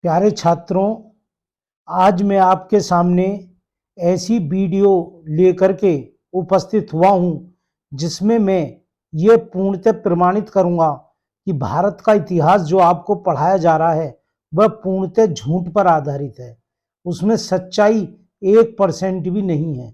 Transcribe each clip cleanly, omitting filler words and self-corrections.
प्यारे छात्रों, आज मैं आपके सामने ऐसी वीडियो लेकर के उपस्थित हुआ हूं जिसमें मैं ये पूर्णतः प्रमाणित करूंगा कि भारत का इतिहास जो आपको पढ़ाया जा रहा है वह पूर्णतः झूठ पर आधारित है। उसमें सच्चाई 1% भी नहीं है,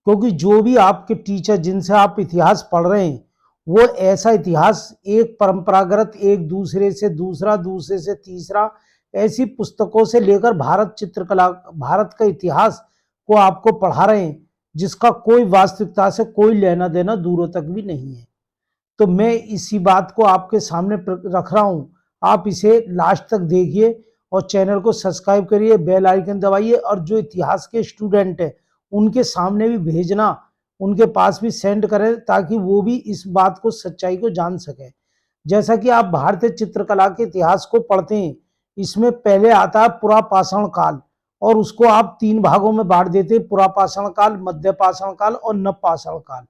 क्योंकि जो भी आपके टीचर जिनसे आप इतिहास पढ़ रहे हैं वो ऐसा इतिहास एक परंपरागत एक दूसरे से दूसरा, दूसरे से तीसरा, ऐसी पुस्तकों से लेकर भारत चित्रकला, भारत का इतिहास को आपको पढ़ा रहे हैं जिसका कोई वास्तविकता से कोई लेना देना दूरों तक भी नहीं है। तो मैं इसी बात को आपके सामने रख रहा हूं। आप इसे लास्ट तक देखिए और चैनल को सब्सक्राइब करिए, बेल आइकन दबाइए और जो इतिहास के स्टूडेंट हैं उनके सामने भी भेजना, उनके पास भी सेंड करें ताकि वो भी इस बात को, सच्चाई को जान सके। जैसा कि आप भारतीय चित्रकला के इतिहास को पढ़ते हैं, इसमें पहले आता है पुरापाषाण काल और उसको आप 3 भागों में बांट देते हैं, पुरापाषाण काल, मध्य पाषाण काल और नवपाषाण काल।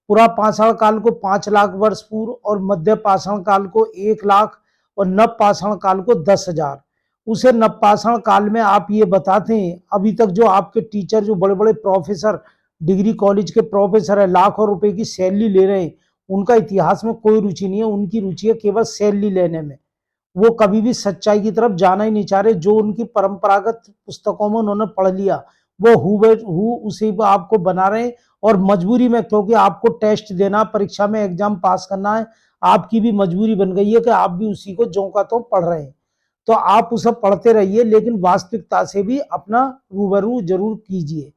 पुरापाषाण काल को 5 लाख वर्ष पूर्व और मध्य पाषाण काल को 1 लाख और नवपाषाण काल को 10,000। उसे नवपाषाण काल में आप ये बताते हैं, अभी तक जो आपके टीचर, जो बड़े बड़े प्रोफेसर, डिग्री कॉलेज के प्रोफेसर है, लाखों रुपए की सैलरी ले रहे हैं, उनका इतिहास में कोई रुचि नहीं है। उनकी रुचि है केवल सैलरी लेने में। वो कभी भी सच्चाई की तरफ जाना ही नहीं चाह रहे। जो उनकी परंपरागत पुस्तकों में उन्होंने पढ़ लिया वो हूबहू उसी को आपको बना रहे हैं, और मजबूरी में, क्योंकि आपको टेस्ट देना, परीक्षा में एग्जाम पास करना है, आपकी भी मजबूरी बन गई है कि आप भी उसी को ज्यों का त्यों पढ़ रहे हैं। तो आप उसे पढ़ते रहिए, लेकिन वास्तविकता से भी अपना रूबरू जरूर कीजिए।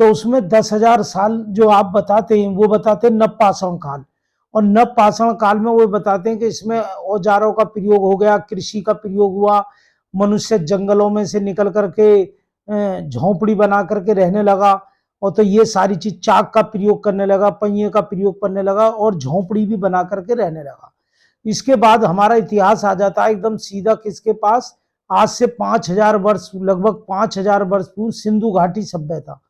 तो उसमें 10,000 साल जो आप बताते हैं वो बताते हैं नवपाषाण काल, और नवपाषाण काल में वो बताते हैं कि इसमें औजारों का प्रयोग हो गया, कृषि का प्रयोग हुआ, मनुष्य जंगलों में से निकल करके झोंपड़ी बना करके रहने लगा, और तो ये सारी चीज, चाक का प्रयोग करने लगा, पहिए का प्रयोग करने लगा और झोंपड़ी भी बना करके रहने लगा। इसके बाद हमारा इतिहास आ जाता है एकदम सीधा किसके पास, आज से 5,000 वर्ष, लगभग 5,000 वर्ष पूर्व सिंधु घाटी सभ्यता।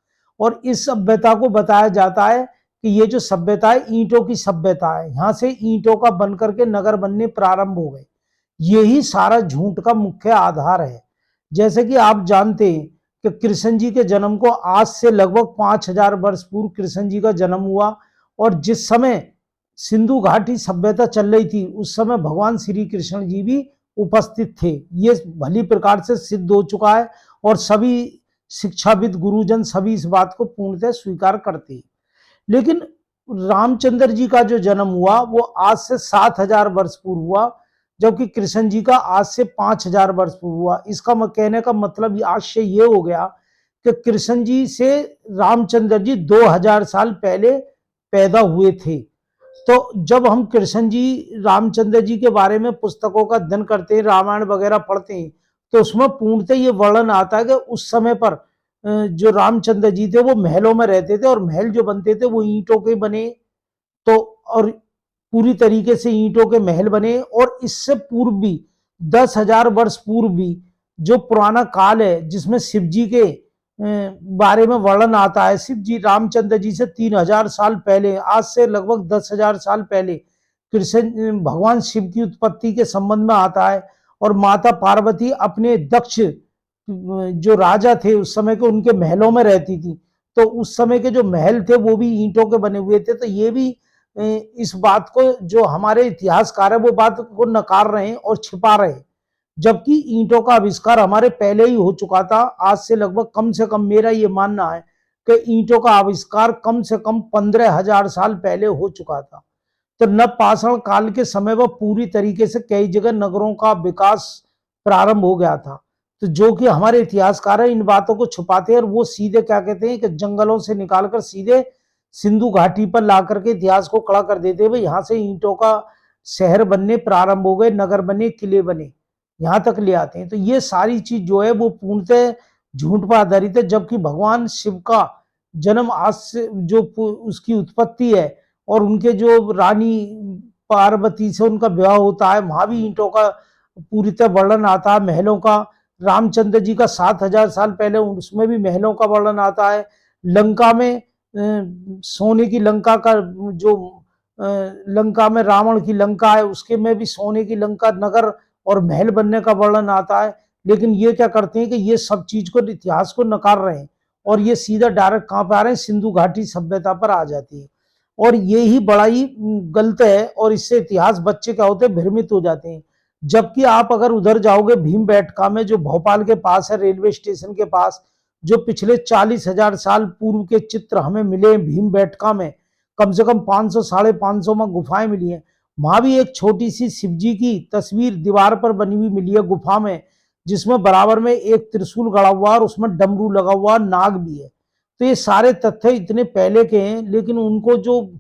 और इस सभ्यता को बताया जाता है कि ये जो सभ्यता है ईंटों की सभ्यता है, यहां से ईंटों का बन करके नगर बनने प्रारंभ हो गए। यही सारा झूठ का मुख्य आधार है। जैसे कि आप जानते हैं कि कृष्ण जी के जन्म को आज से लगभग 5,000 वर्ष पूर्व कृष्ण जी का जन्म हुआ, और जिस समय सिंधु घाटी सभ्यता चल रही थी उस समय भगवान श्री कृष्ण जी भी उपस्थित थे। ये भली प्रकार से सिद्ध हो चुका है और सभी शिक्षाविद, गुरुजन सभी इस बात को पूर्णतः स्वीकार करते हैं। लेकिन रामचंद्र जी का जो जन्म हुआ वो आज से 7,000 वर्ष पूर्व हुआ, जबकि कृष्ण जी का आज से 5,000 वर्ष पूर्व हुआ। इसका कहने का मतलब आज से ये हो गया कि कृष्ण जी से रामचंद्र जी 2,000 साल पहले पैदा हुए थे। तो जब हम कृष्ण जी, रामचंद्र जी के बारे में पुस्तकों का अध्ययन करते हैं, रामायण वगैरह पढ़ते हैं, तो उसमें पूर्णतः ये वर्णन आता है कि उस समय पर जो रामचंद्र जी थे वो महलों में रहते थे, और महल जो बनते थे वो ईंटों के बने। तो और पूरी तरीके से ईंटों के महल बने। और इससे पूर्व भी 10,000 वर्ष पूर्व भी जो पुराना काल है जिसमें शिव जी के बारे में वर्णन आता है, शिव जी रामचंद्र जी से 3,000 साल पहले, आज से लगभग 10,000 साल पहले कृष्ण भगवान शिव की उत्पत्ति के संबंध में आता है। और माता पार्वती अपने दक्ष जो राजा थे उस समय के, उनके महलों में रहती थी। तो उस समय के जो महल थे वो भी ईंटों के बने हुए थे। तो ये भी इस बात को जो हमारे इतिहासकार है वो बात को नकार रहे हैं और छिपा रहे हैं, जबकि ईंटों का आविष्कार हमारे पहले ही हो चुका था। आज से लगभग, कम से कम मेरा ये मानना है कि ईंटों का आविष्कार कम से कम 15,000 साल पहले हो चुका था। तो नवपाषाण काल के समय वह पूरी तरीके से कई जगह नगरों का विकास प्रारंभ हो गया था। तो जो कि हमारे इतिहासकार है इन बातों को छुपाते हैं, और वो सीधे क्या कहते हैं कि जंगलों से निकालकर सीधे सिंधु घाटी पर ला करके इतिहास को खड़ा कर देते हैं। भाई यहाँ से ईंटों का शहर बनने प्रारंभ हो गए, नगर बने, किले बने, यहाँ तक ले आते हैं। तो ये सारी चीज जो है वो पूर्णतः झूठ पर आधारित है। जबकि भगवान शिव का जन्म आज से, जो उसकी उत्पत्ति है और उनके जो रानी पार्वती से उनका विवाह होता है, वहां भी ईंटों का पूरी तरह वर्णन आता है, महलों का। रामचंद्र जी का 7,000 साल पहले, उसमें भी महलों का वर्णन आता है। लंका में सोने की लंका का जो लंका में रावण की लंका है उसके में भी सोने की लंका, नगर और महल बनने का वर्णन आता है। लेकिन ये क्या करते हैं कि ये सब चीज को, इतिहास को नकार रहे हैं और ये सीधा डायरेक्ट कहां पे आ रहे हैं, सिंधु घाटी सभ्यता पर आ जाती है। और ये ही बड़ा ही गलत है और इससे इतिहास बच्चे क्या होते हैं, भ्रमित हो जाते हैं। जबकि आप अगर उधर जाओगे भीमबेटका में, जो भोपाल के पास है, रेलवे स्टेशन के पास, जो पिछले 40,000 साल पूर्व के चित्र हमें मिले भीमबेटका में, कम से कम 500 550 में गुफाएं मिली हैं। वहां भी एक छोटी सी शिवजी की तस्वीर दीवार पर बनी हुई मिली है गुफा में, जिसमें बराबर में एक त्रिशूल गड़ा हुआ और उसमें डमरू लगा हुआ, नाग भी है। तो ये सारे तथ्य इतने पहले के हैं, लेकिन उनको जो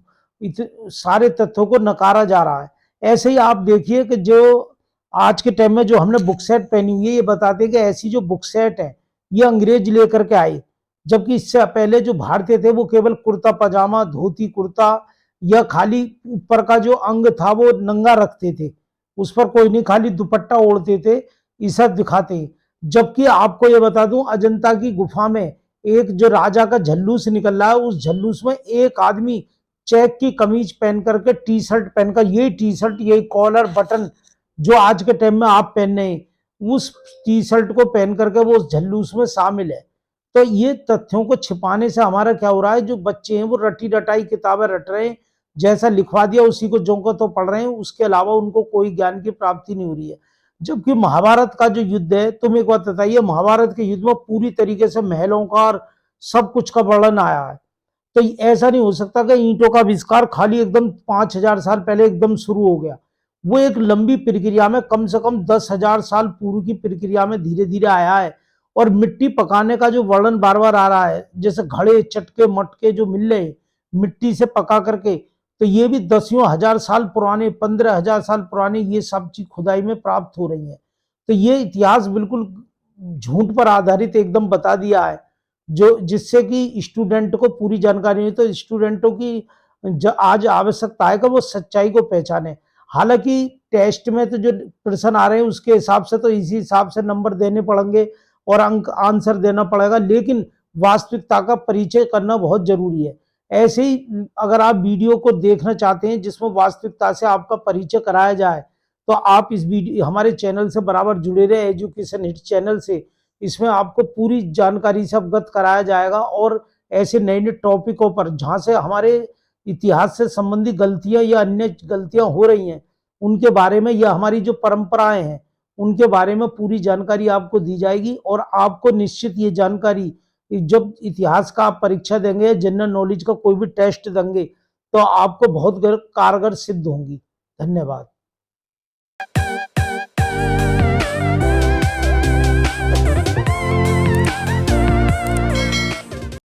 सारे तथ्यों को नकारा जा रहा है। ऐसे ही आप देखिए कि जो आज के टाइम में जो हमने बुक सेट पहनी हुई है, ये बताते हैं कि ऐसी जो बुक सेट है ये अंग्रेज लेकर के आए, जबकि इससे पहले जो भारतीय थे वो केवल कुर्ता पजामा, धोती कुर्ता या खाली ऊपर का जो अंग था वो नंगा रखते थे, उस पर कोई नहीं, खाली दुपट्टा ओढ़ते थे, ऐसा दिखाते हैं। जबकि आपको ये बता दूं, अजंता की गुफा में एक जो राजा का झल्लूस निकल रहा है, उस झल्लूस में एक आदमी चेक की कमीज पहन करके, टी शर्ट पहनकर, यही टी शर्ट, यही कॉलर बटन जो आज के टाइम में आप पहन रहे हैं, उस टी शर्ट को पहन करके वो उस झल्लूस में शामिल है। तो ये तथ्यों को छिपाने से हमारा क्या हो रहा है, जो बच्चे हैं वो रटी रटाई किताबें रट रहे हैं, जैसा लिखवा दिया उसी को जो को तो पढ़ रहे हैं, उसके अलावा उनको कोई ज्ञान की प्राप्ति नहीं हो रही है। जबकि महाभारत का जो युद्ध है, तुम एक बात बताइए, महाभारत के युद्ध में पूरी तरीके से महलों का और सब कुछ का वर्णन आया है। तो ऐसा नहीं हो सकता कि ईंटों का आविष्कार खाली एकदम 5,000 साल पहले एकदम शुरू हो गया। वो एक लंबी प्रक्रिया में, कम से कम 10,000 साल पूर्व की प्रक्रिया में धीरे धीरे आया है। और मिट्टी पकाने का जो वर्णन बार बार आ रहा है, जैसे घड़े चटके मटके जो मिल रहे हैं मिट्टी से पका करके, तो ये भी 10,000 साल पुराने, 15,000 साल पुराने ये सब चीज खुदाई में प्राप्त हो रही है। तो ये इतिहास बिल्कुल झूठ पर आधारित एकदम बता दिया है, जो जिससे कि स्टूडेंट को पूरी जानकारी नहीं। तो स्टूडेंटों की आज आवश्यकता है कि वो सच्चाई को पहचाने। हालांकि टेस्ट में तो जो प्रश्न आ रहे हैं उसके हिसाब से तो इसी हिसाब से नंबर देने पड़ेंगे और अंक आंसर देना पड़ेगा, लेकिन वास्तविकता का परिचय करना बहुत जरूरी है। ऐसे ही अगर आप वीडियो को देखना चाहते हैं जिसमें वास्तविकता से आपका परिचय कराया जाए, तो आप इस वीडियो हमारे चैनल से बराबर जुड़े रहे, एजुकेशन हिट चैनल से। इसमें आपको पूरी जानकारी से अवगत कराया जाएगा और ऐसे नए नए टॉपिकों पर जहाँ से हमारे इतिहास से संबंधित गलतियां या अन्य गलतियां हो रही हैं उनके बारे में, या हमारी जो परंपराएं हैं उनके बारे में पूरी जानकारी आपको दी जाएगी। और आपको निश्चित ये जानकारी, जब इतिहास का आप परीक्षा देंगे, जनरल नॉलेज का कोई भी टेस्ट देंगे, तो आपको बहुत कारगर सिद्ध होंगी। धन्यवाद।